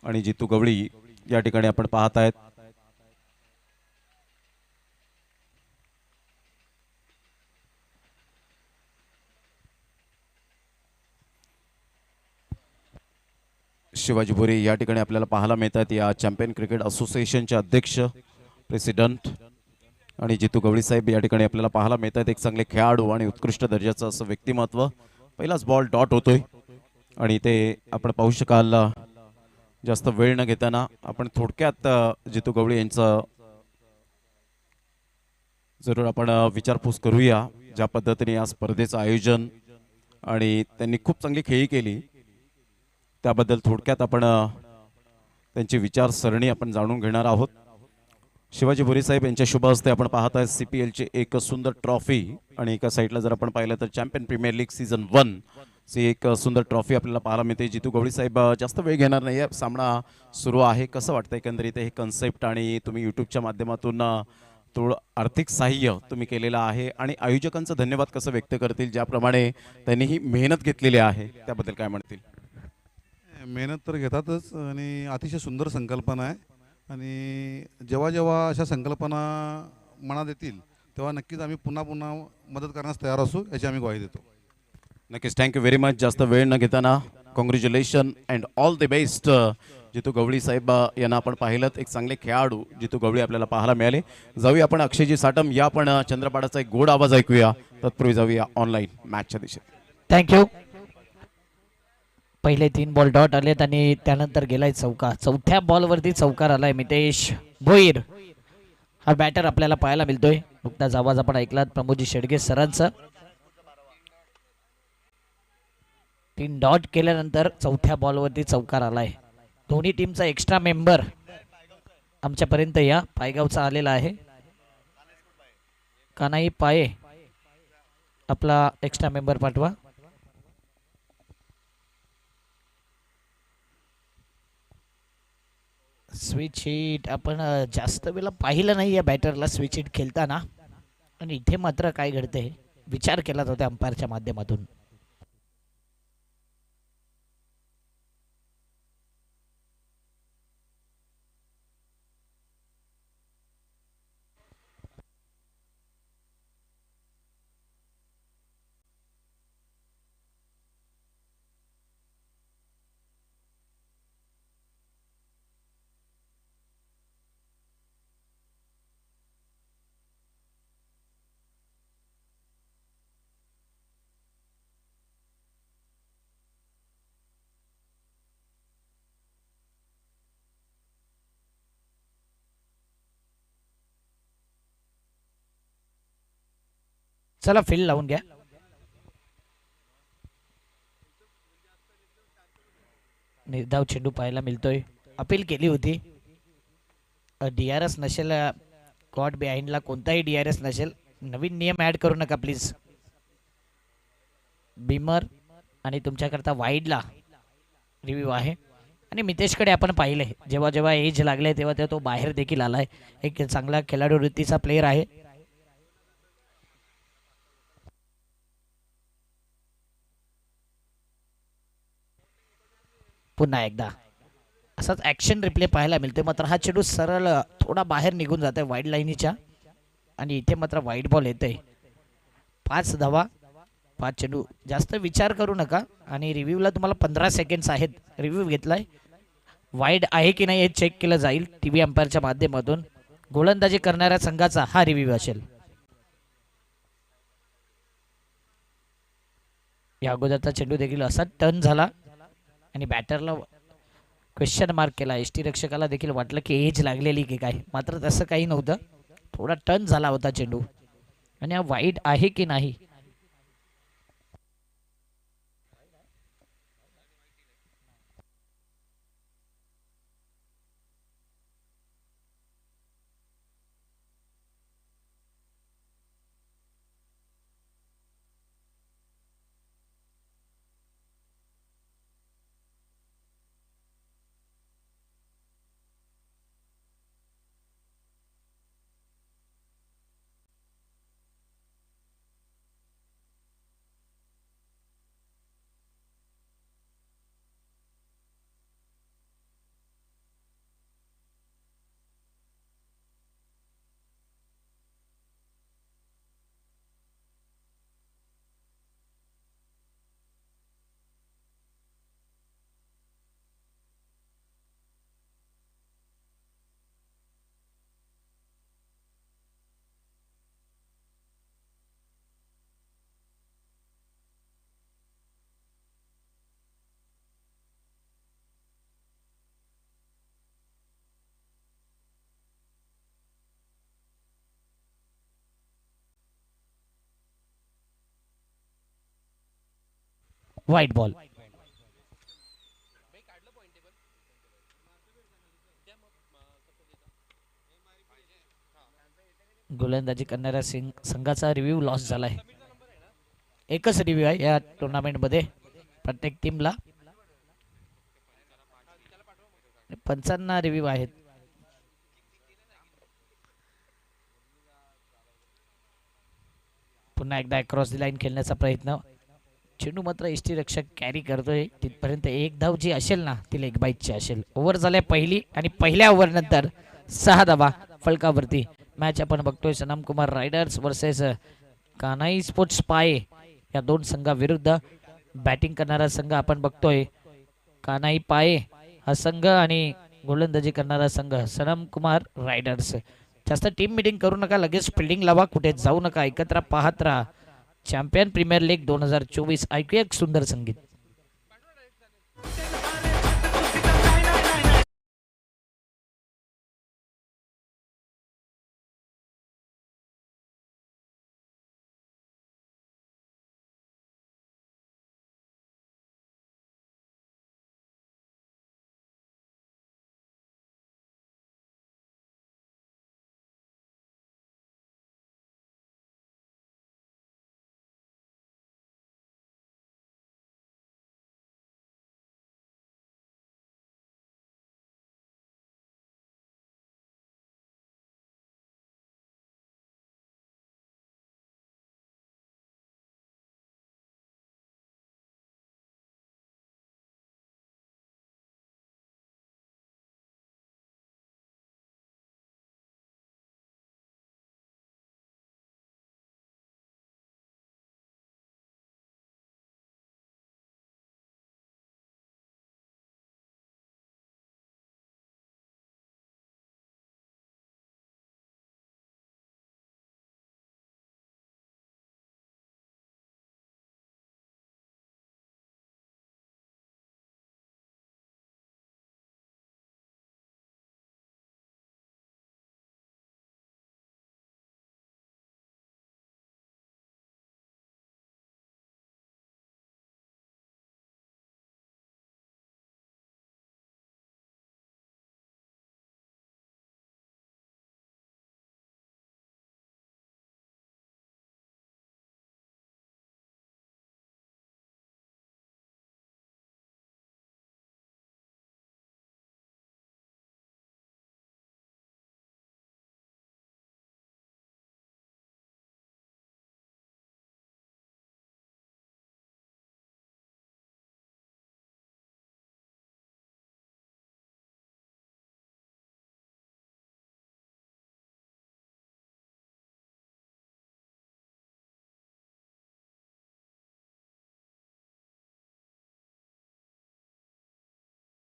आणि जितू गवळी या ठिकाणी आपण पाहत आहेत. शिवाजी भोरे या ठिकाणी आपल्याला पाहायला मिळतात. या चॅम्पियन क्रिकेट असोसिएशनचे अध्यक्ष प्रेसिडेंट आणि जितू गवळी साहेब या ठिकाणी आपल्याला पाहायला मिळतात. एक चांगले खेळाडू आणि उत्कृष्ट दर्जाचं असं व्यक्तिमत्व. पहिलाच बॉल डॉट होतोय आणि ते आपण पाहू शकाल. जास्त वेळ न घेताना आपण थोडक्यात जितू गवळी यांचं जरूर आपण विचारपूस करूया. ज्या पद्धतीने या स्पर्धेचं आयोजन आणि त्यांनी खूप चांगली खेळी केली त्याबद्दल थोडक्यात आपण त्यांची विचारसरणी आपण जाणून घेणार आहोत. शिवाजी भोरे साहेब यांच्या शुभ हस्ते आपण पाहत आहे CPLची एक सुंदर ट्रॉफी आणि एका साईडला जर आपण पाहिलं तर चॅम्पियन प्रीमियर लीग सीझन 1 ची एक सुंदर ट्रॉफी आपल्याला पाहायला मिळते. जितू गवळी साहेब जास्त वेळ घेणार नाही. सामना सुरू आहे. कसं वाटतं एकंदरीत हे कन्सेप्ट आणि तुम्ही यूट्यूबच्या माध्यमातून थोडं आर्थिक सहाय्य तुम्ही केलेलं आहे आणि आयोजकांचं धन्यवाद कसं व्यक्त करतील ज्याप्रमाणे त्यांनी ही मेहनत घेतलेली आहे त्याबद्दल काय म्हणतील? मेहनत तर घेतातच आणि अतिशय सुंदर संकल्पना आहे आणि जेव्हा जेव्हा अशा संकल्पना मनात येतील तेव्हा नक्कीच आम्ही पुन्हा पुन्हा मदत करण्यास तयार असू याची आम्ही ग्वाही देतो. नक्कीच थँक्यू व्हेरी मच. जास्त वेळ न घेताना congratulation and all the best. Jitu Gawali साहेब यांना आपण पाहिलं एक चांगले खेळाडू जितू गवळी आपल्याला पाहायला मिळाले. जाऊया आपण अक्षयजी साटम या पण चंद्रपाडाचा एक गोड आवाज ऐकूया. तत्पूर्वी जाऊया ऑनलाईन मॅचच्या दिशेत. थँक्यू. पहिले 3 बॉल डॉट आलेत आणि त्यानंतर गेलाय चौकार. चौथ्या बॉलवरती चौकार आलाय मितेश भोईर हा बॅटर आपल्याला पाहायला मिळतोय. नुकताच आवाज आपण ऐकलात प्रमोदजी शेडगे सरांचा. 3 डॉट केल्यानंतर चौथ्या बॉलवरती चौकार आलाय. दोन्ही टीमचा एक्स्ट्रा मेंबर आमच्यापर्यंत या पायगावचा आलेला आहे. कानाई पाये आपला एक्स्ट्रा मेंबर पाठवा. स्विच हिट आपण जास्त वेळा पाहिलं नाही या बॅटरला स्विच हिट खेळताना आणि इथे मात्र काय घडते विचार केला जातो अंपायरच्या माध्यमातून. चला फील्ड लावून घ्या. निर्धाव चेंडू पाहायला मिळतोय. अपील केली होती. DRS नसेल. गॉड बिहाइंडला कोणताही DRS नसेल. नवीन नियम ऍड करू नका प्लीज. बिमर आणि तुमच्याकरता वाईडला रिव्ह्यू आहे आणि मितेशकडे आपण पाहिले जेव्हा जेव्हा एज लागले तेव्हा तेव्हा तो बाहेर देखील आलाय. एक चांगला खेळाडू वृत्तीचा प्लेयर आहे. पुन्हा एकदा असाच ऍक्शन रिप्ले पाहायला मिळतोय. मात्र हा चेंडू सरळ थोडा बाहेर निघून जात आहे वाईड लाईनीच्या आणि इथे मात्र वाईड बॉल येतोय. 5 धावा 5 चेंडू. जास्त विचार करू नका आणि रिव्ह्यूला तुम्हाला 15 सेकंड्स आहेत. रिव्ह्यू घेतलाय. वाईड आहे की नाही हे चेक केलं जाईल टीव्ही अंपायरच्या माध्यमातून. गोलंदाजी करणाऱ्या संघाचा हा रिव्ह्यू असेल. या अगोदरचा चेंडू देखील असा टर्न झाला आणि बॅटरला क्वेश्चन मार्क केला. यष्टीरक्षकाला देखील वाटलं की एज लागलेली की काय, मात्र तसं काही नव्हतं. थोडा टर्न झाला होता चेंडू आणि हा वाईड आहे की नाही व्हाईट बॉल. गोलंदाजी करणाऱ्या संघाचा रिव्ह्यू लॉस झालाय. एकच रिव्ह्यू आहे या टुर्नामेंटमध्ये प्रत्येक टीमला. पंचांना रिव्ह्यू आहेत. पुन्हा एकदा क्रॉस दी लाईन खेळण्याचा प्रयत्न. चेंडू मात्र यष्टीरक्षक कॅरी करतोय तिथपर्यंत. एक धाव जी असेल ना ती लेग बाईटची असेल. ओव्हर झाल्या पहिली आणि पहिल्या ओव्हर नंतर 6 धावा फलकावरती. मॅच आपण बघतोय सनम कुमार रायडर्स वर्सेस कानाई स्पोर्ट्स पाये या दोन संघाविरुद्ध. बॅटिंग करणारा संघ आपण बघतोय कानाई पाये हा संघ आणि गोलंदाजी करणारा संघ सनम कुमार रायडर्स. जास्त टीम मिटिंग करू नका, लगेच फिल्डिंग लावा, कुठे जाऊ नका, एकत्र पाहत राहा चॅम्पियन प्रीमियर लीग 2024. ऐकूया एक सुंदर संगीत.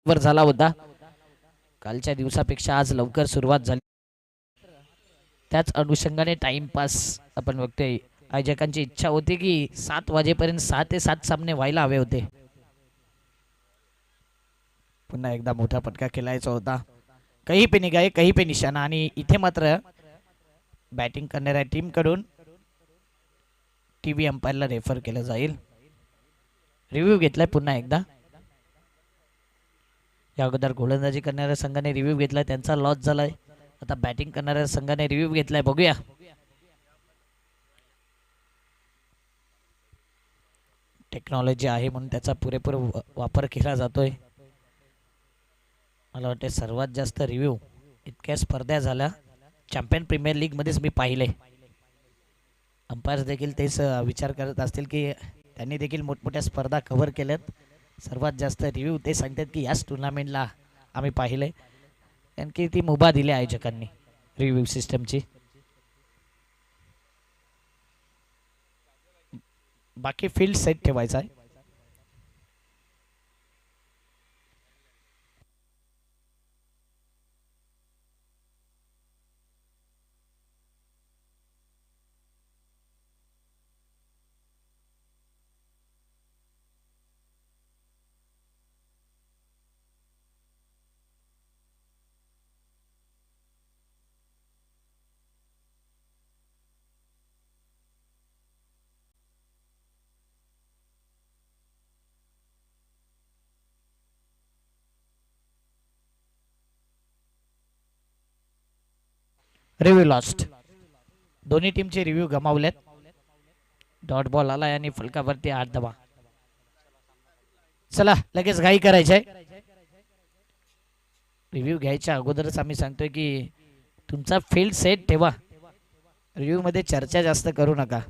वर झाला होता. कालच्या दिवसापेक्षा आज लवकर सुरुवात झाली. त्याच अनुषंगाने टाइमपास आपण बघतोय. आयोजकांची इच्छा होती की 7 वाजेपर्यंत 6 ते 7 सामने व्हायला हवे होते. पुन्हा एकदा मोठा फटका खेळायचा होता. कहीं पे निगाहे कहीं पे निशाणा. आणि इथे मात्र बॅटिंग करणाऱ्या टीम कडून टीव्ही अंपायरला रेफर केलं जाईल. रिव्ह्यू घेतलाय पुन्हा एकदा. या अगोदर गोलंदाजी करणाऱ्या संघाने रिव्ह्यू घेतलाय, त्यांचा लॉस झालाय. आता बॅटिंग करणाऱ्या संघाने रिव्ह्यू घेतलाय. बघूया टेक्नॉलॉजी आहे म्हणून त्याचा पुरेपूर वापर केला जातोय. मला वाटते सर्वात जास्त रिव्ह्यू इतक्या स्पर्धा झाल्या चॅम्पियन प्रीमियर लीग मध्येच मी पाहिले. अंपायर्स देखील तेच विचार करत असतील की त्यांनी देखील मोठमोठ्या स्पर्धा कव्हर केल्यात. सर्वात जास्त रिव्ह्यू ते सांगतात की याच टुर्नामेंटला आम्ही पाहिले, कारण की ती मुभा दिली आयोजकांनी रिव्ह्यू सिस्टमची. बाकी फील्ड सेट ठेवायचा आहे. Review lost. दोन्ही टीमचे रिव्ह्यू गमावलेत. डॉट बॉल आलाय आणि फलकावरती 8 धावा. चला लगेच घाई करायचंय. रिव्ह्यू घ्यायच्या अगोदरच आम्ही सांगतोय की तुमचा फील्ड सेट ठेवा. रिव्ह्यू मध्ये चर्चा जास्त करू नका.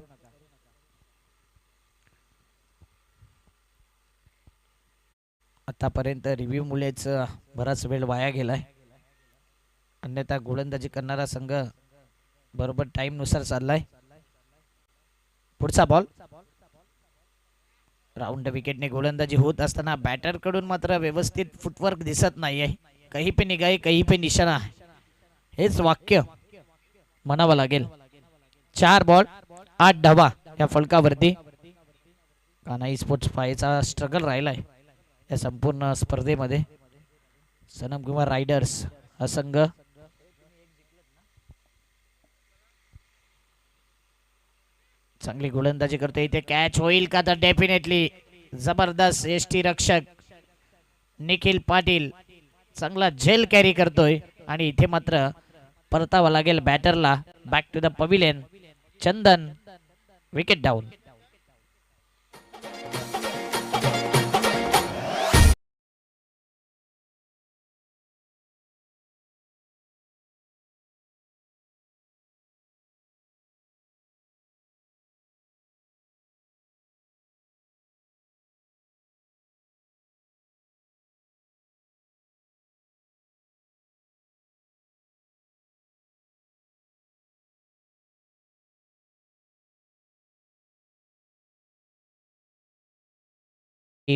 आतापर्यंत रिव्ह्यू मुळेच बराच वेळ वाया गेलाय. अन्यथा गोलंदाजी करणारा संघ बरोबर टाइम नुसार चाललाय. पुढचा बॉल. राऊंड विकेटने गोलंदाजी होत असताना बॅटर कडून मात्र व्यवस्थित फुटवर्क दिसत नाहीये. कहीं पे निगाहे कहीं पे निशाणा, हेच वाक्य म्हणावं लागेल. 4 बॉल 8 धावा या फलकावरती. कान्हाई स्पोर्ट्स फायचा स्ट्रगल राहिलाय या संपूर्ण स्पर्धेमध्ये. सनम कुमार रायडर्स हा संघ चांगली गोलंदाजी करतोय. इथे कॅच होईल का? तर डेफिनेटली जबरदस्त एसटी रक्षक निखिल पाटील चांगला झेल कॅरी करतोय आणि इथे मात्र परतावा लागेल बॅटरला. Back to the pavilion. Chandan wicket down.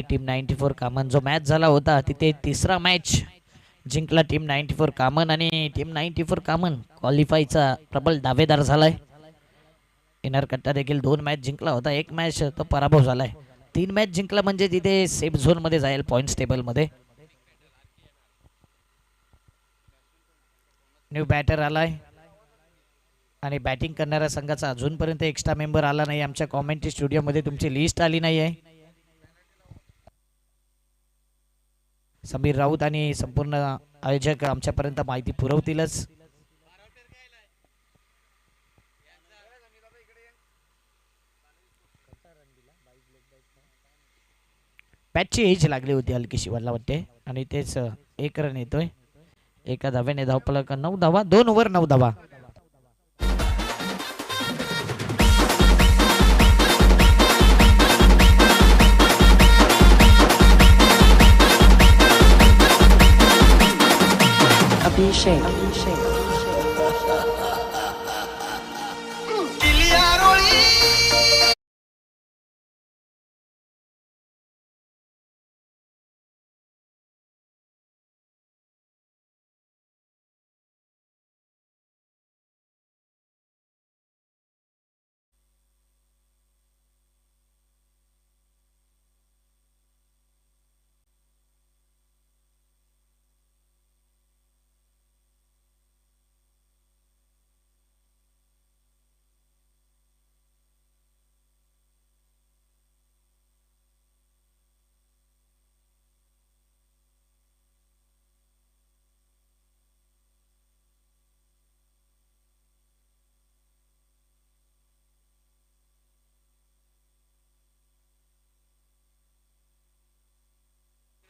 Team 94 कामन जो मॅच झाला होता तिथे तिसरा मॅच जिंकला टीम 94 कामन आणि टीम 94 कामन क्वालिफायचा प्रबल दावेदार झालाय. इनर कट्टा देखील 2 मॅच जिंकला होता. 1 मॅच तो पराभव झालाय. 3 मॅच जिंकला म्हणजे तिथे सेफ झोन मध्ये जाईल पॉइंट्स टेबल मध्ये. न्यू बॅटर आलाय आणि बॅटिंग करणाऱ्या संघाचा अजूनपर्यंत एक्स्ट्रा मेंबर आला नाही. आमच्या कॉमेंट्री स्टुडिओ मध्ये तुमची लिस्ट आली नाही आहे. समीर राऊत आणि संपूर्ण आयोजक आमच्यापर्यंत माहिती पुरवतीलच. पॅचची एज लागली होती हलकीशी मला वाटते आणि तेच 1 रन येतोय. एका धाव्याने धावफलक 9 धावा. 2 ओव्हर 9 धावा. Abhishek.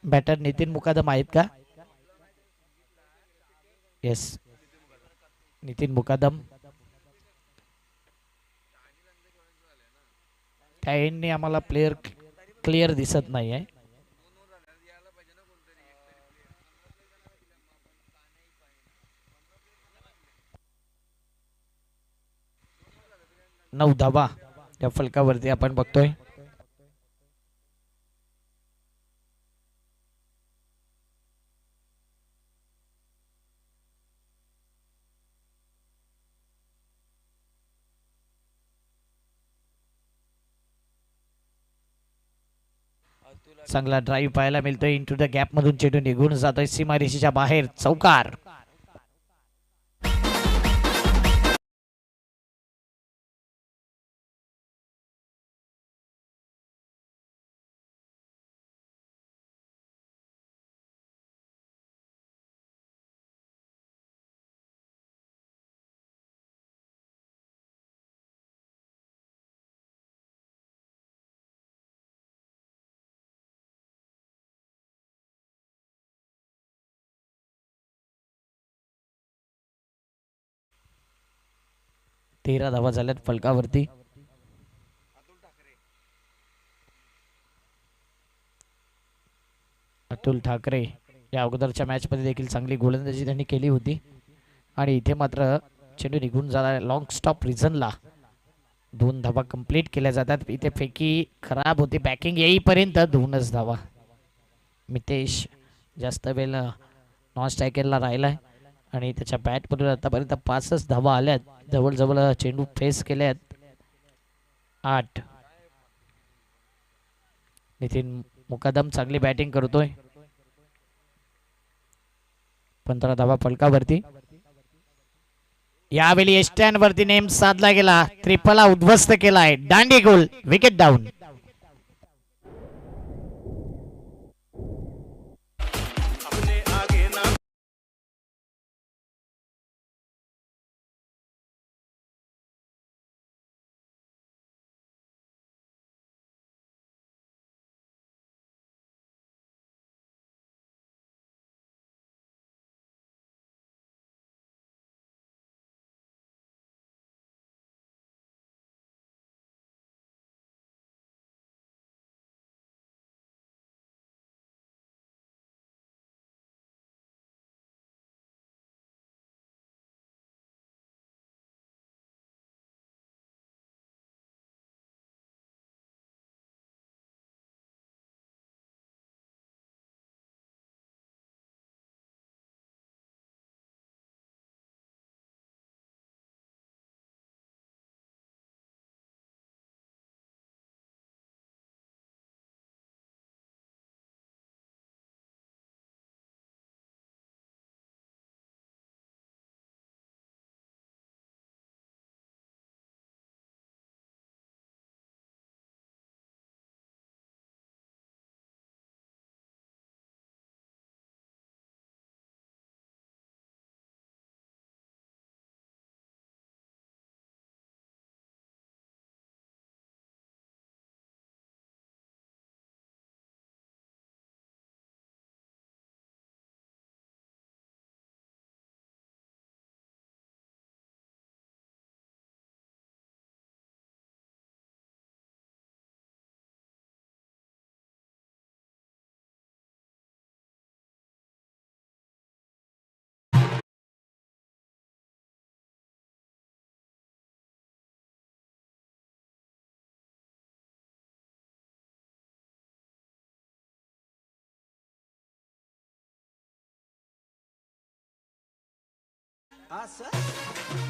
बॅटर नितीन मुकादम आहेत का? येस, नितीन मुकादम. त्या एंडने आम्हाला प्लेयर क्लिअर दिसत नाही आहे. नऊ धावा या फलकावरती आपण बघतोय. चांगला ड्राईव्ह पाहायला मिळतोय. इंटू द गॅप मधून चेंडू निघून जातोय सीमारेषेच्या बाहेर. चौकार. 13 धावा झाल्यात फलकावरती. अतुल ठाकरे या अगोदरच्या मॅच मध्ये देखील चांगली गोलंदाजी त्यांनी केली होती आणि इथे मात्र चेंडू निघून झाला लॉंग स्टॉप रिझनला. 2 धावा कंप्लीट केल्या जातात. इथे फेकी खराब होती, बॅकिंग येईपर्यंत 2च धावा. मितेश जास्त वेळ नॉन स्ट्रायकरला राहिलाय आणि त्याच्या बॅटमधून आतापर्यंत 5च धावा आल्यात. जवळजवळ चेंडू फेस केल्यात 8. नितीन मुकादम चांगली बॅटिंग करतोय. 15 धावा फलकावरती. यावेळी एस्टॅन वरती नेम साधला गेला, त्रिफला उद्ध्वस्त केलाय. दांडी गोल, विकेट डाऊन.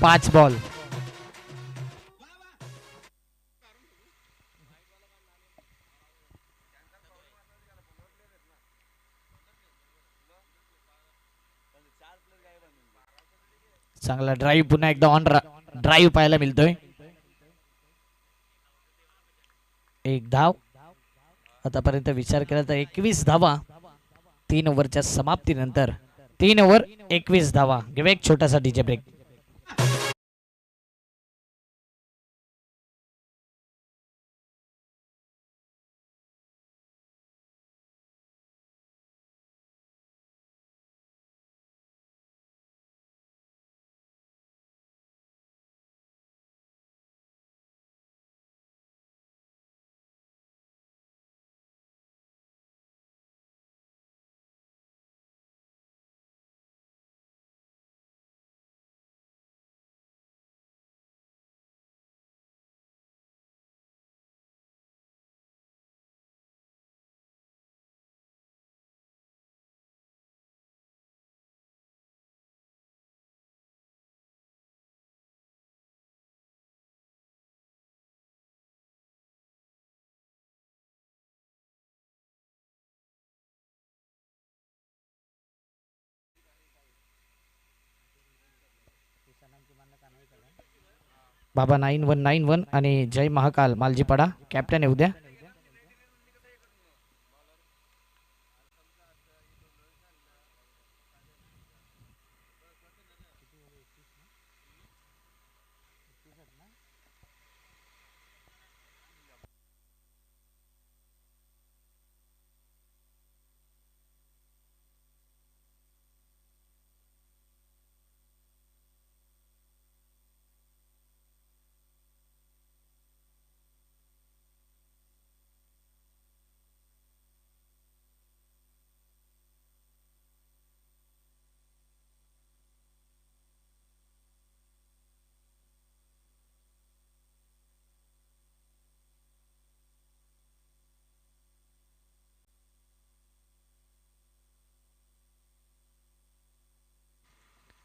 पाच बॉल. चांगला ड्राईव्ह, पुन्हा एकदा ऑन ड्राईव्ह पाहायला मिळतोय. 1 धाव. आतापर्यंत विचार केला तर 21 धावा 3 ओव्हरच्या समाप्तीनंतर. 3 ओव्हर 21 धावा. घेऊया एक छोटासा डीजे ब्रेक. बाबा 9191 आणि जय महाकाल मालजीपाडा कॅप्टन आहे उद्या.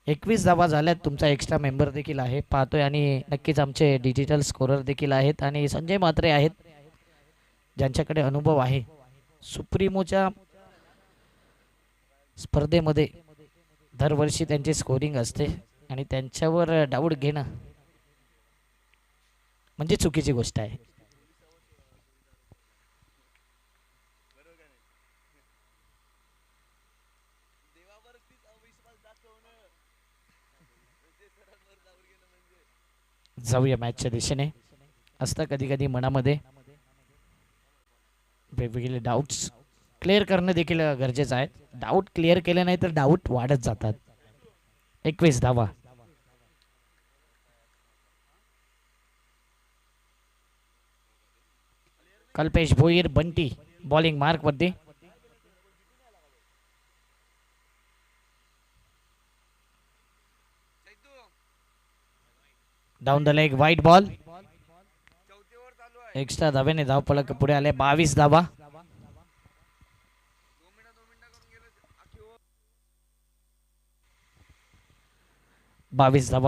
21 धावा झाल्यात. तुमचा एक्स्ट्रा मेंबर देखील आहे पाहतोय आणि नक्कीच आमचे डिजिटल स्कोरर देखील आहेत आणि संजय म्हात्रे आहेत ज्यांच्याकडे अनुभव आहे. सुप्रीमोच्या स्पर्धेमध्ये दरवर्षी त्यांची स्कोरिंग असते आणि त्यांच्यावर डाऊट घेणं म्हणजे चुकीची गोष्ट आहे. जाऊया मॅचच्या दिशेने. असतं कधी कधी मनामध्ये वेगवेगळे डाऊट्स क्लिअर करणं देखील गरजेचं आहे. डाऊट क्लिअर केले नाही तर डाऊट वाढत जातात. 21 धावा. कल्पेश भोईर बंटी बॉलिंग मार्क वरती. डाऊन द लेग वाईट बॉल. एक्स्ट्रा धावेने धावफलक पुढे आले. 22 धावा.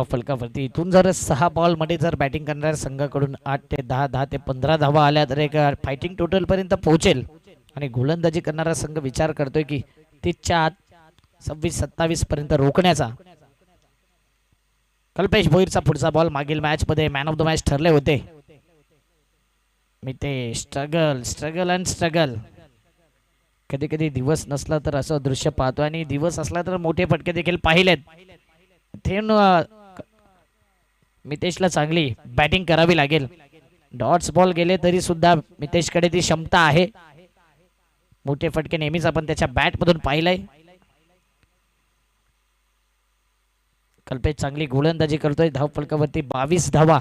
फलकावरती. इथून जर 6 बॉल मध्ये जर बॅटिंग करणाऱ्या संघाकडून 8 ते 10, 10 ते 15 धावा आल्या तर एक फायटिंग टोटल पर्यंत पोहोचेल. आणि गोलंदाजी करणारा संघ विचार करतोय की 30च्या आत 26-27 पर्यंत रोखण्याचा. कल्पेश भोईरचा पुढचा बॉल. मागील मॅच मध्ये मॅन ऑफ द मॅच ठरले होते. मी ते स्ट्रगल अँड स्ट्रगल. कधी कधी दिवस नसला तर असं दृश्य पाहतो आणि दिवस असला तर मोठे फटके देखील पाहिलेत. मितेशला चांगली बॅटिंग करावी लागेल. डॉट्स बॉल गेले तरी सुद्धा मितेशकडे ती क्षमता आहे. मोठे फटके नेहमीच आपण त्याच्या बॅट मधून पाहिलंय. कल्पेश चांगली गोलंदाजी करतोय. धाव फलकावरती 22 धावा.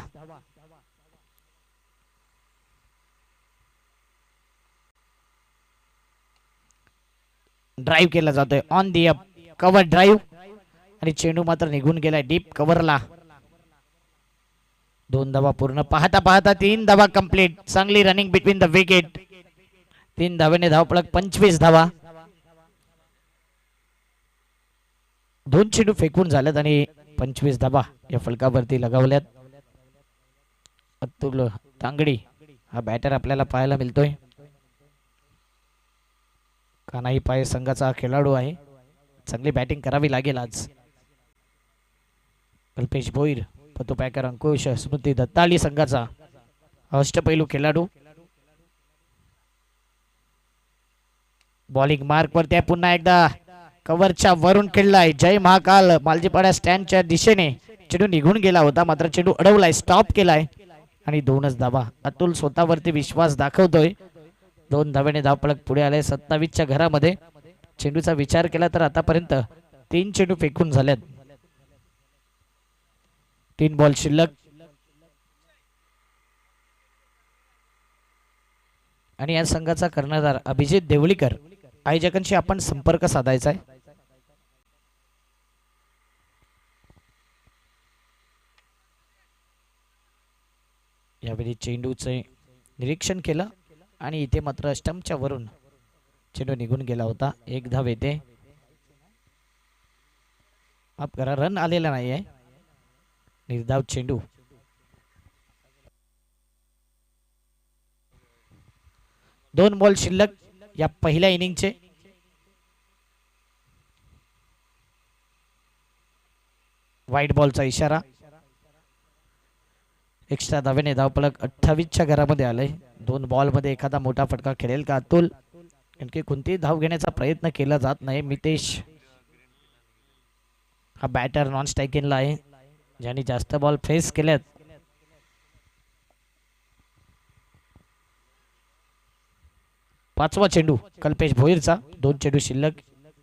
ड्राईव्ह केला जातोय on the up cover drive आणि चेंडू मात्र निघून गेलाय डीप कव्हरला. 2 धावा पूर्ण. पाहता पाहता 3 धावा कंप्लीट. चांगली रनिंग बिटवीन द विकेट. 3 धावेने धावफलक 25 धावा. 2 चेंडू फेकून झाल्यात आणि 25 धावा या फलकावरती लगावल्यात. अतुल तांगडी हा बॅटर आपल्याला पाहायला मिळतोय. कानाई पाय संघाचा खेळाडू आहे. चांगली बॅटिंग करावी लागेल आज. कल्पेश भोईर, पतू पॅकर, अंकुश, स्मृती दत्ताली संघाचा अष्टपैलू खेळाडू. बॉलिंग मार्क वरती पुन्हा एकदा कव्हरच्या वरून खेळलाय. जय महाकाल मालजीपाडा स्टँडच्या दिशेने चेंडू निघून गेला होता मात्र चेंडू अडवलाय. स्टॉप केलाय आणि 2च धावा. अतुल स्वतःवरती विश्वास दाखवतोय. 2 धावेने धावफलक पुढे आले. 27च्या घरामध्ये. चेंडूचा विचार केला तर आतापर्यंत 3 चेंडू फेकून झाल्यात. 3 बॉल शिल्लक आणि या संघाचा कर्णधार अभिजित देवळीकर आयोजकांशी आपण संपर्क साधायचा आहे. यावेळी चेंडूचे निरीक्षण केलं आणि इथे मात्र स्टंपच्या वरून चेंडू निघून गेला होता. 1 धाव येते. आप करा रन आलेला नाहीये. निर्धाव चेंडू. दोन बॉल शिल्लक या पहिल्या इनिंगचे. व्हाईट बॉलचा इशारा. एक्स्ट्रा धावेने धावफलक 28च्या घरामध्ये आलंय. 2 बॉल मध्ये एखादा मोठा फटका खेळेल का अतुल? आणखी कोणतीही धाव घेण्याचा प्रयत्न केला जात नाही. मितेश हा बॅटर नॉन स्ट्रायकिंगला आहे ज्यांनी जास्त बॉल फेस केल्यात. पाचवा चेंडू कल्पेश भोईरचा. 2 चेंडू शिल्लक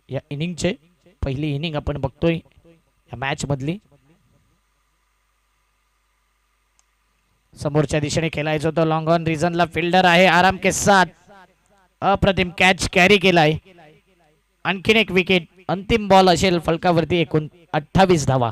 या इनिंगचे. पहिली इनिंग आपण बघतोय या मॅच मधली. समोरच्या दिशेने खेळायचं होतं. लॉंग ऑन रिझनला फिल्डर आहे आराम के साथ. अप्रतिम कॅच कॅरी केलाय. आणखीन एक विकेट. अंतिम बॉल असेल फलकावरती. एकूण 28 धावा.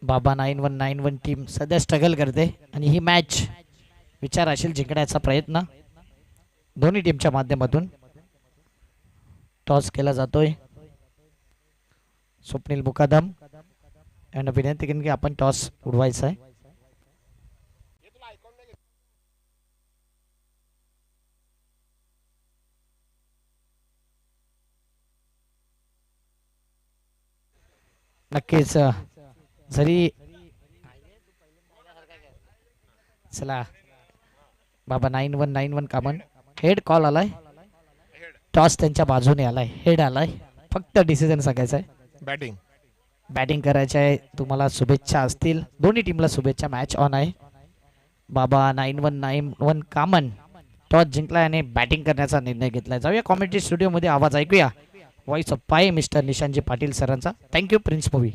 बाबा 9191 टीम सध्या स्ट्रगल करते आणि ही मॅच विचार असेल जिंकण्याचा प्रयत्न दोन्ही टीमच्या माध्यमातून. टॉस केला जातोय. स्वप्नील मुकादम यांना विनंती केली की आपण टॉस उडवायचा आहे. नक्कीच जरी चला बाबा 9191 कामन हेड कॉल आलाय. टॉस त्यांच्या बाजूने आलाय. हेड आलाय. फक्त डिसिजन सांगायचा आहे. बॅटिंग बॅटिंग करायचं आहे. तुम्हाला शुभेच्छा असतील. दोन्ही टीमला शुभेच्छा. मॅच ऑन आहे. बाबा 9191 कामन टॉस जिंकलाय आणि बॅटिंग करण्याचा निर्णय घेतलाय. जाऊया कॉमेंट्री स्टुडिओमध्ये आवाज ऐकूया. व्हॉइस ऑफ पाय मिस्टर निशांजी पाटील सरांचा. Thank you prince movie.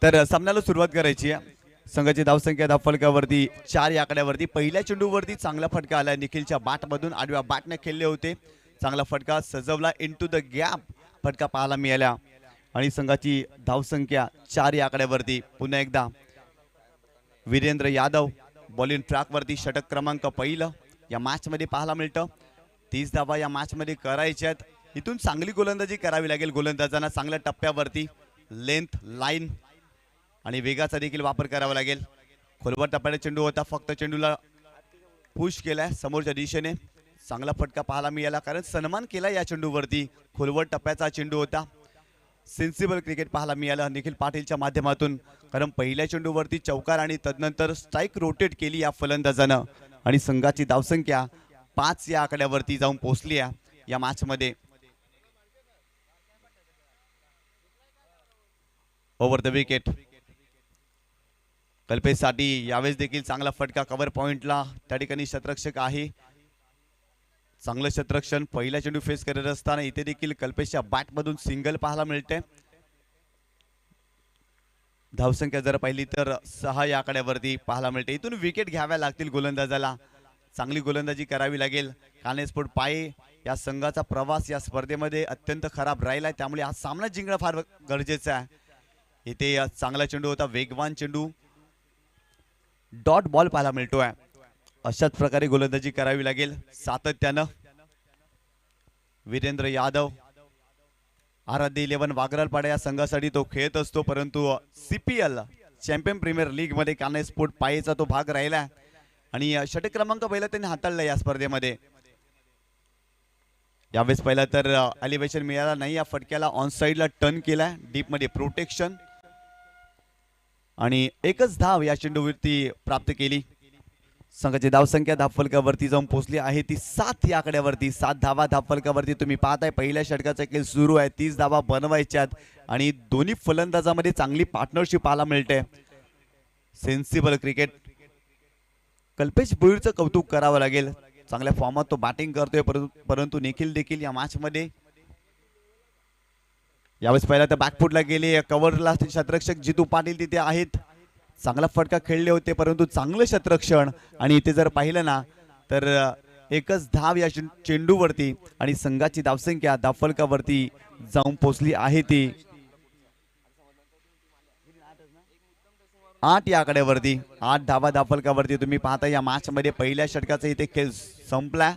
तर सामन्याला सुरुवात करायची आहे. संघाची धावसंख्या धावफलकावरती 4 या आकड्यावरती. पहिल्या चेंडूवरती चांगला फटका आला निखिलच्या बॅटमधून. आडव्या बॅटने खेळले होते. चांगला फटका सजवला इनटू द गॅप फटका पाहायला मिळाला आणि संघाची धावसंख्या 4 या आकड्यावरती. पुन्हा एकदा वीरेंद्र यादव बॉलिंग ट्रॅकवरती षटक क्रमांक पहिलं या मॅच मध्ये पाहायला मिळतं. 30 धावा या मॅच मध्ये करायच्यात. इथून चांगली गोलंदाजी करावी लागेल गोलंदाजांना. चांगल्या टप्प्यावरती लेंथ लाईन आणि वेगाचा देखील वापर करावा लागेल. खोलवर टप्प्याने चेंडू होता. फक्त चेंडूला पुश केलाय समोरच्या दिशेने. चांगला फटका पाहायला मिळाला कारण सन्मान केला या चेंडूवरती. खोलवर टप्प्याचा चेंडू होता. सेन्सिबल क्रिकेट पाहायला मिळालं निखिल पाटीलच्या माध्यमातून कारण पहिल्या चेंडूवरती चौकार आणि तदनंतर स्ट्राईक रोटेट केली या फलंदाजानं आणि संघाची धावसंख्या 5 या आकड्यावरती जाऊन पोहोचली या मॅच मध्ये. ओव्हर द विकेट कल्पेशसाठी यावेळेस देखील चांगला फटका कव्हर पॉइंटला. त्या ठिकाणी शतरक्षक आहे. चांगलं शतरक्षण पहिला चेंडू फेस करत असताना इथे देखील कल्पेशच्या बॅट मधून सिंगल पाहायला मिळते. धावसंख्या जर पाहिली तर 6 या आकड्यावरती पाहायला मिळते. इथून विकेट घ्याव्या लागतील गोलंदाजाला. चांगली गोलंदाजी करावी लागेल. कानेस्पोर्ट पाये या संघाचा प्रवास या स्पर्धेमध्ये अत्यंत खराब राहिलाय त्यामुळे हा सामना जिंकणं फार गरजेचं आहे. इथे चांगला चेंडू होता. वेगवान चेंडू डॉट बॉल पाहायला मिळतोय. अशाच प्रकारे गोलंदाजी करावी लागेल सातत्यानं. वीरेंद्र यादव आराध्य 11 वागरालपाडा या संघासाठी तो खेळत असतो परंतु CPL चॅम्पियन प्रीमियर लीग मध्ये कानेस्पोर्ट पायेचा तो भाग राहिला आणि षटक क्रमांक पहिला त्यांनी हाताळला या स्पर्धेमध्ये. यावेळेस पहिला तर एलिव्हेशन मिळाला नाही. या फटक्याला ऑन साइडला टर्न केलाय. डीप मध्ये प्रोटेक्शन आणि एकच धाव या चेंडूवरती प्राप्त केली. संघाची धावसंख्या धावफलकावरती जाऊन पोहोचली आहे ती 7 या आकड्यावरती. 7 धावा धावफलकावरती तुम्ही पाहताय. पहिल्या षटकाचा खेळ सुरू आहे. 30 धावा बनवायच्यात आणि दोन्ही फलंदाजामध्ये चांगली पार्टनरशिप पाहायला मिळते. Sensible cricket. कल्पेश भुईरचं कौतुक करावं लागेल. चांगल्या फॉर्मात तो बॅटिंग करतोय परंतु निखिल देखील या मॅच मध्ये यावेळेस पहिला तर बॅकफुटला गेले. कव्हरला शतरक्षक जितू पाटील तिथे आहेत. चांगला फटका खेळले होते परंतु चांगलं शतरक्षण आणि इथे जर पाहिलं ना तर एकच धाव या चेंडूवरती आणि संघाची धावसंख्या धावफलकावरती जाऊन पोहोचली आहे ती 8 या आकड्यावरती. 8 धावा धावफलकावरती तुम्ही पाहता. या मॅच मध्ये पहिल्या षटकाचा इथे खेळ संपला.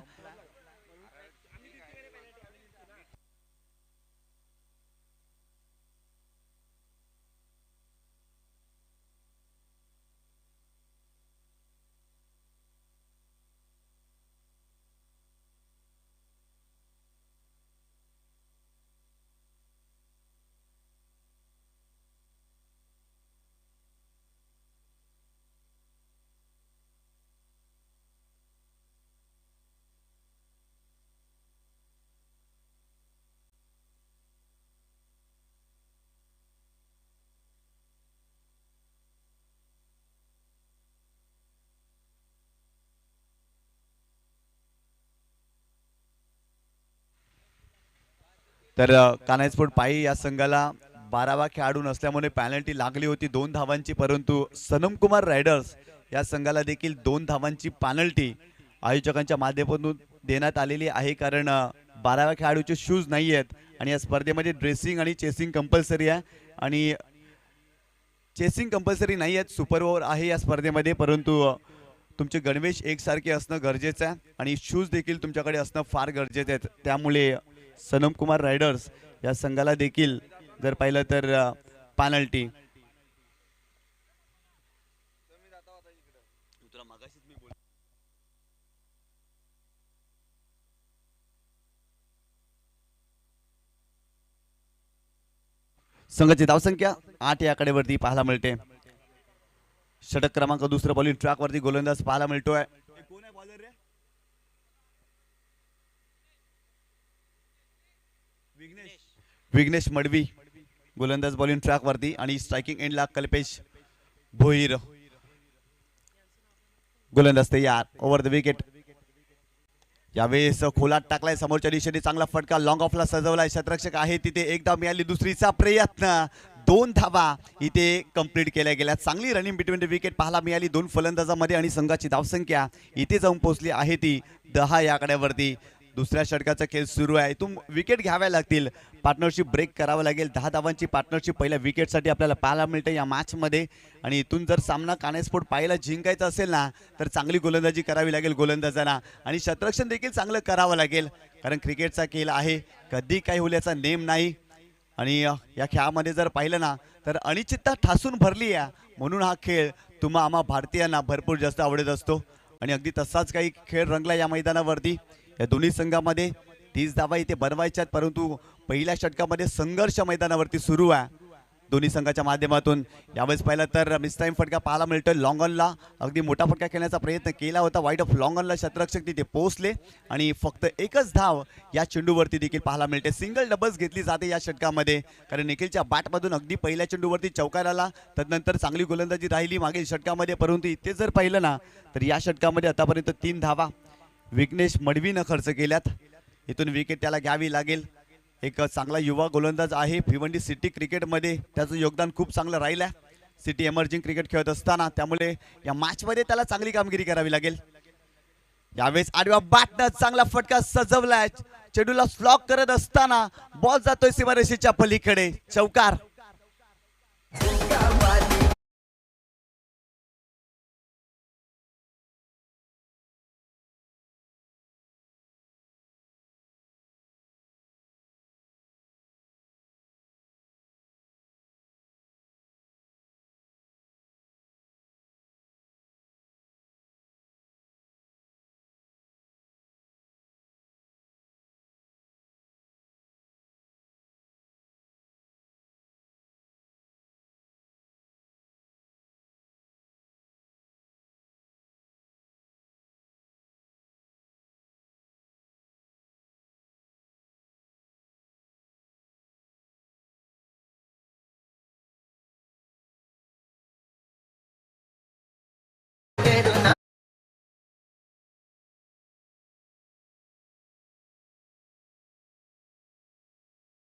तर कानाईस्पोर्ट पायी या संघाला 12वा खेळाडू नसल्यामुळे पॅनल्टी लागली होती 2 धावांची परंतु सनम कुमार रायडर्स या संघाला देखील 2 धावांची पॅनल्टी आयोजकांच्या माध्यमातून देण्यात आलेली आहे कारण 12व्या खेळाडूचे शूज नाही आहेत आणि या स्पर्धेमध्ये ड्रेसिंग आणि चेसिंग कंपल्सरी आहे आणि चेसिंग कंपल्सरी नाही आहेत. सुपर ओव्हर आहे या स्पर्धेमध्ये परंतु तुमचे गणवेश एकसारखे असणं गरजेचं आहे आणि शूज देखील तुमच्याकडे असणं फार गरजेचे आहेत. त्यामुळे सनम कुमार रायडर्स या संघाला देखील जर पाहिलं तर पॅनल्टी. संघाची धावसंख्या 8 या आकड्यावरती पाहायला मिळते. षटक क्रमांक दुसरं बॉलिंग ट्रॅक वरती गोलंदाज पाहायला मिळतोय. विघ्नेश मडवी गोलंदाज बॉलिंग ट्रॅक वरती आणि स्ट्रायकिंग एंडला कल्पेश भोईर गोलंदाज तयार. Over the wicket. यावेळेस खोलात टाकलाय समोरच्या दिशेने चांगला फटका लॉंग ऑफला सजवलाय. शतरक्षक आहे तिथे. एकदा मिळाली दुसरीचा प्रयत्न 2 धावा इथे कंप्लीट केल्या गेल्या. चांगली रनिंग बिटवीन द विकेट पाहायला मिळाली दोन फलंदाजांमध्ये आणि संघाची धावसंख्या इथे जाऊन पोहोचली आहे ती 10 या आकड्यावरती. दुसऱ्या षटकाचा खेळ सुरू आहे. इथून विकेट घ्याव्या लागतील, पार्टनरशिप ब्रेक करावं लागेल. 10 धावांची पार्टनरशिप पहिल्या विकेटसाठी आपल्याला पाहायला मिळते या मॅचमध्ये. आणि इथून जर सामना कानेस्पोर्ट पाहायला जिंकायचा असेल ना तर चांगली गोलंदाजी करावी लागेल गोलंदाजांना आणि क्षेत्ररक्षण देखील चांगलं करावं लागेल, कारण क्रिकेटचा खेळ आहे, कधी काही होईल याचा नेम नाही. आणि या खेळामध्ये जर पाहिलं ना तर अनिश्चितता ठासून भरली आहे, म्हणून हा खेळ तुम्हा आम्हा भारतीयांना भरपूर जास्त आवडत असतो. आणि अगदी तसाच काही खेळ रंगला या मैदानावरती. या दोन्ही संघामध्ये 30 धावा इथे बनवायच्यात, परंतु पहिल्या षटकामध्ये संघर्ष मैदानावरती सुरू आहे दोन्ही संघाच्या माध्यमातून. यावेळेस पाहिलं तर मिस टाईम फटका पाहायला मिळतोय. लॉंग ऑनला अगदी मोठा फटका खेळण्याचा प्रयत्न केला होता. वाईड ऑफ लॉंग ऑनला क्षेत्ररक्षक तिथे पोहोचले आणि फक्त एकच धाव या चेंडूवरती देखील पाहायला मिळते. सिंगल डबल्स घेतली जाते या षटकामध्ये, कारण निखिलच्या बॅटमधून अगदी पहिल्या चेंडूवरती चौकार आला. त्यानंतर चांगली गोलंदाजी राहिली मागील षटकामध्ये, परंतु इथे जर पाहिलं ना तर या षटकामध्ये आतापर्यंत 3 धावा विघ्नेश मडवीनं खर्च केल्यात. इथून विकेट त्याला घ्यावी लागेल. एक चांगला युवा गोलंदाज आहे. भिवंडी सिटी क्रिकेटमध्ये त्याचं योगदान खूप चांगलं राहिलं आहे सिटी एमर्जिंग क्रिकेट खेळत असताना, त्यामुळे या मॅचमध्ये त्याला चांगली कामगिरी करावी लागेल. यावेळेस आडव्या बॅटनं चांगला फटका सजवलाय. चेंडूला स्लॉक करत असताना बॉल जातोय सीमारेषेच्या पलीकडे, चौकार.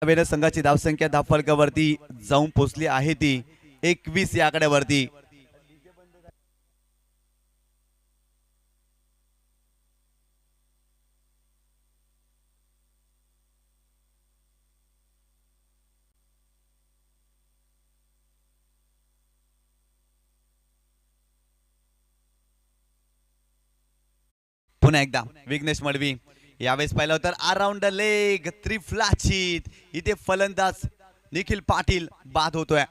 नव्याने संघाची धावसंख्या धावफलकावरती जाऊन पोहोचली आहे ती 21 या आकड्यावरती. पुन्हा एकदा विघ्नेश मडवी. यावेळेस पाहिलं तर अराउंड द लेग त्रिफलाचीत इथे फलंदाज निखिल पाटील बाद होतोय.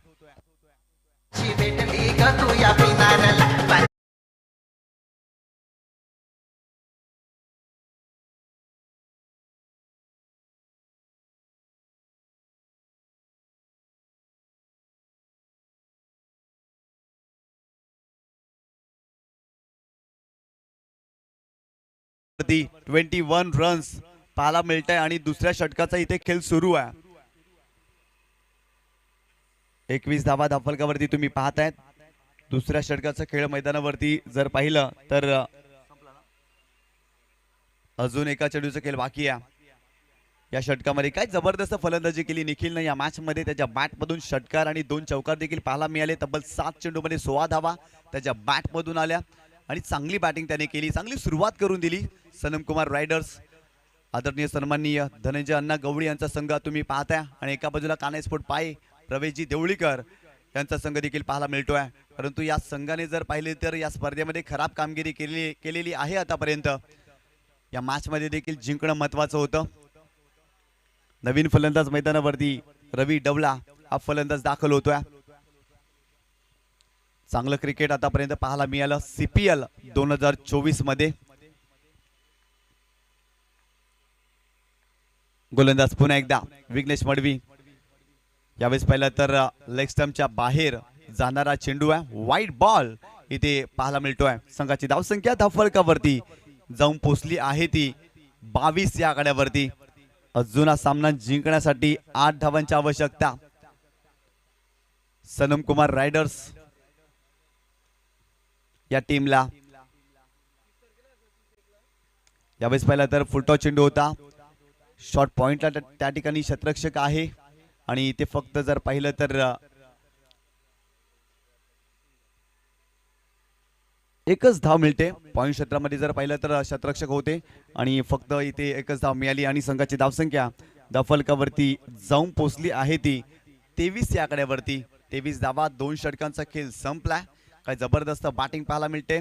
ती 21 रन्स पाहायला मिळत आहे आणि दुसऱ्या षटकाचा इथे खेळ सुरू आहे. 21 धावा धावफलकावरती तुम्ही पाहतायत. दुसऱ्या षटकाचा खेळ मैदानावरती जर पाहिलं तर अजून एका चेंडूचा खेळ बाकी आहे. या षटकामध्ये काय जबरदस्त फलंदाजी केली निखिलनं या मॅच मध्ये. त्याच्या बॅट मधून षटकार आणि 2 चौकार देखील पाहायला मिळाले. तब्बल 7 चेंडूमध्ये 16 धावा त्याच्या बॅट मधून आल्या आणि चांगली बॅटिंग त्याने केली, चांगली सुरुवात करून दिली. सनम कुमार रायडर्स आदरणीय सन्माननीय धनंजय अण्णा गवळी यांचा संघ तुम्ही पाहताय आणि एका बाजूला कानेस्पोर्ट पाय प्रवेशजी देवळीकर यांचा संघ देखील पाहायला मिळतोय. परंतु या संघाने जर पाहिले तर या स्पर्धेमध्ये खराब कामगिरी केलेली आहे आतापर्यंत. या मॅच मध्ये देखील जिंकणं महत्वाचं होतं. नवीन फलंदाज मैदानावरती रवी डवला हा फलंदाज दाखल होतोय. चांगलं क्रिकेट आतापर्यंत पाहायला मिळालं CPL 2024 मध्ये. गोलंदाज पुन्हा एकदा विघ्नेश मडवी. यावेळेस पाहिलं तर लेग स्टंपच्या बाहेर जाणारा चेंडू आहे. वाईट बॉल इथे पाहायला मिळतोय. संघाची धावसंख्या धावफलकावरती जाऊन पोहोचली आहे ती 22 या आकड्यावरती. अजून हा सामना जिंकण्यासाठी 8 धावांची आवश्यकता. सनम कुमार रायडर्स या टीमला. यावेळेस पाहिलं तर फुलटॉस चेंडू होता. शॉर्ट पॉइंटला त्या ठिकाणी क्षेत्ररक्षक आहे आणि इथे फक्त जर पाहिलं तर एकच धाव मिळते. पॉईंट क्षेत्रामध्ये जर पाहिलं तर शतरक्षक होते आणि फक्त इथे एकच धाव मिळाली आणि संघाची धावसंख्या धावफलकावरती जाऊन पोहोचली आहे ती 23 या आकड्यावरती. 23 धावा, 2 षटकांचा खेळ संपला. काय जबरदस्त बॅटिंग पाहायला मिळते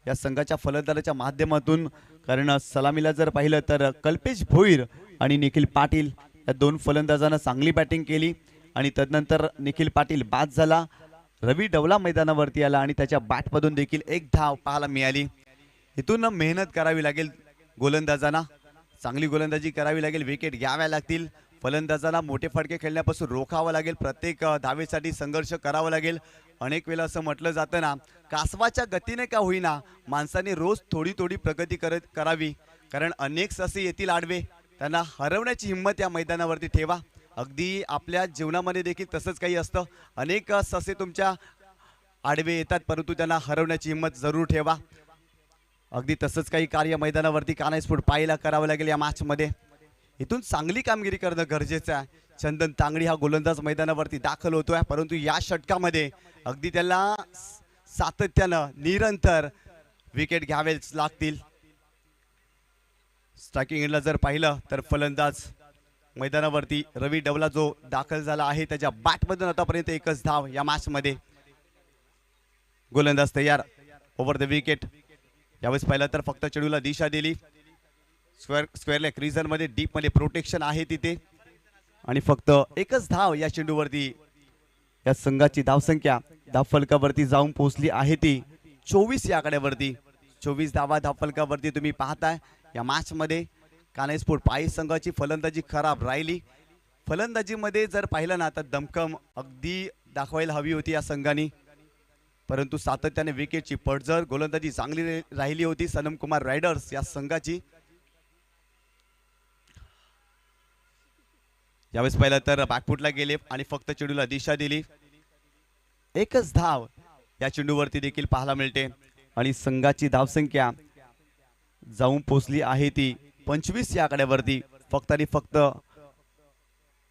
या संघाच्या फलंदाजाच्या माध्यमातून. कारण सलामीला जर पाहिलं तर कल्पेश भोईर आणि निखिल पाटील या 2 फलंदाजांना चांगली बॅटिंग केली आणि तदनंतर निखिल पाटील बाद झाला. रवी डवला मैदानावरती आला आणि त्याच्या बॅटमधून देखील एक धाव पाहायला मिळाली. इथून मेहनत करावी लागेल गोलंदाजांना, चांगली गोलंदाजी करावी लागेल, विकेट घ्याव्या लागतील. फलंदाजांना मोठे फटके खेळण्यापासून रोखावं लागेल. प्रत्येक धावेसाठी संघर्ष करावा लागेल. अनेक वेळा असं म्हटलं जातं ना, कासवाच्या गतीने का होईना माणसाने रोज थोडी थोडी प्रगती करावी. कारण अनेक ससे येतील आडवे, त्यांना हरवण्याची हिंमत या मैदानावरती ठेवा. अगदी आपल्या जीवनामध्ये देखील तसंच काही असतं. अनेक ससे तुमच्या आडवे येतात, परंतु त्यांना हरवण्याची हिंमत जरूर ठेवा. अगदी तसंच काही कार्य मैदानावरती कानाईस्फोट पाहायला करावं लागेल या मॅचमध्ये. इथून चांगली कामगिरी करणं गरजेचं आहे. चंदन तांगडी हा गोलंदाज मैदानावरती दाखल होतोय, परंतु या षटकामध्ये अगदी त्याला सातत्यानं निरंतर विकेट घ्यावेच लागतील. स्ट्रायकिंग एंडला जर पाहिलं तर फलंदाज मैदानावरती रवी डवला जो दाखल झाला आहे, त्याच्या बॅटमधून आतापर्यंत एकच धाव या मॅचमध्ये. गोलंदाज तयार, ओव्हर द विकेट. यावेळेस पाहिलं तर फक्त चेंडूला दिशा दिली. स्क्वेअर लेग रिजन मध्ये डीप मध्ये प्रोटेक्शन आहे तिथे आणि फक्त एकच धाव या चेंडूवरती. या संघाची धावसंख्या धावफलकावरती जाऊन पोहोचली आहे ती 24 या आकड्यावरती. 24 धावा धावफलकावरती तुम्ही पाहताय या मॅच मध्ये. कानाईस्फोट पायी संघाची फलंदाजी खराब राहिली. फलंदाजीमध्ये जर पाहिलं ना तर दमखम अगदी दाखवायला हवी होती या संघाने, परंतु सातत्याने विकेटची पडझड. गोलंदाजी चांगली राहिली होती सनम कुमार रायडर्स या संघाची. यावेळेस पाहिलं तर बॅकफुटला गेले आणि फक्त चेंडूला दिशा दिली. एकच धाव या चेंडूवरती देखील पाहायला मिळते आणि संघाची धावसंख्या जाऊन पोहोचली आहे ती 25 या आकड्यावरती. फक्त आणि फक्त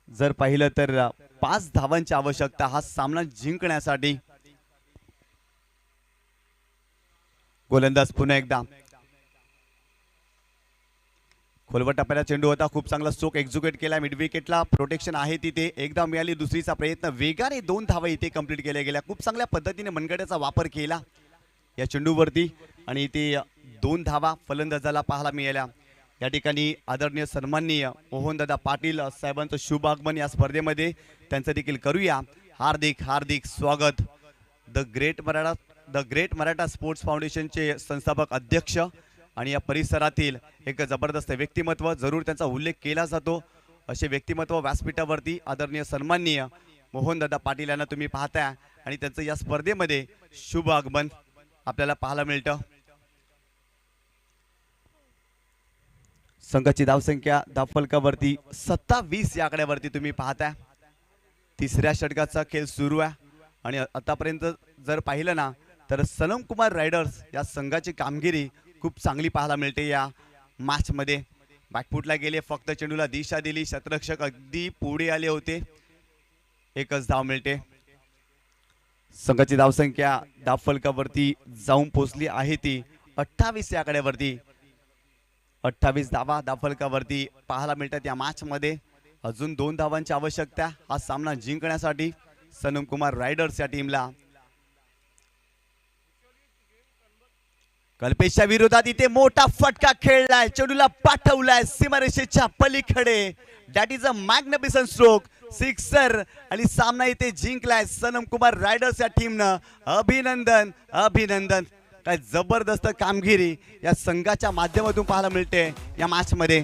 जर पाहिलं तर 5 धावांची आवश्यकता हा सामना जिंकण्यासाठी. गोलंदाज पुन्हा एकदा खोलवर टप्प्याला चेंडू होता, खूप चांगला स्ट्रोक एक्झिक्यूट केला. मिड विकेटला प्रोटेक्शन आहे तिथे, एकदा मिळाली दुसरीचा प्रयत्न. वेगाने 2 धावा इथे कंप्लीट केल्या गेल्या. खूप चांगल्या पद्धतीने मनगड्याचा वापर केला या चेंडूवरती आणि इथे 2 धावा फलंदाजाला पाहायला मिळाल्या. या ठिकाणी आदरणीय सन्माननीय मोहनदादा पाटील साहेबांचं शुभ आगमन या स्पर्धेमध्ये त्यांचं देखील करूया. हार्दिक हार्दिक स्वागत. द ग्रेट मराठा स्पोर्ट्स फाउंडेशनचे संस्थापक अध्यक्ष आणि या परिसरातील एक जबरदस्त व्यक्तिमत्व, जरूर त्यांचा उल्लेख केला जातो. असे व्यक्तिमत्व व्यासपीठावरती आदरणीय सन्माननीय मोहनदादा पाटील यांना तुम्ही पाहताय आणि त्यांचं या स्पर्धेमध्ये शुभ आगमन आपल्याला पाहायला मिळतं. संघाची धावसंख्या धावफलकावरती 27 या आकड्यावरती तुम्ही पाहताय. 3ऱ्या षटकाचा खेळ सुरू आहे आणि आतापर्यंत जर पाहिलं ना तर सनम कुमार रायडर्स या संघाची कामगिरी खूप चांगली पाहायला मिळते या मॅच मध्ये. बॅकफुटला गेले, फक्त चेंडूला दिशा दिली. शतरक्षक अगदी पुढे आले होते. एकच धाव मिळते. संघाची धावसंख्या धावफलकावरती जाऊन पोहोचली आहे ती 28 या आकड्यावरती. 28 धावा धावफलकावरती पाहायला मिळतात या मॅच मध्ये. अजून 2 धावांची आवश्यकता हा सामना जिंकण्यासाठी सनम कुमार रायडर्स या टीमला. कल्पेशच्या विरोधात इथे मोठा फटका खेळलाय, चेंडूला पाठवलाय सीमारेषेच्या पलीकडे. That is a magnificent stroke, sixer आणि सामना इथे जिंकलाय सनम कुमार रायडर्स या टीमनं. अभिनंदन अभिनंदन. काय जबरदस्त कामगिरी या संघाच्या माध्यमातून पाहायला मिळते या मॅच मध्ये.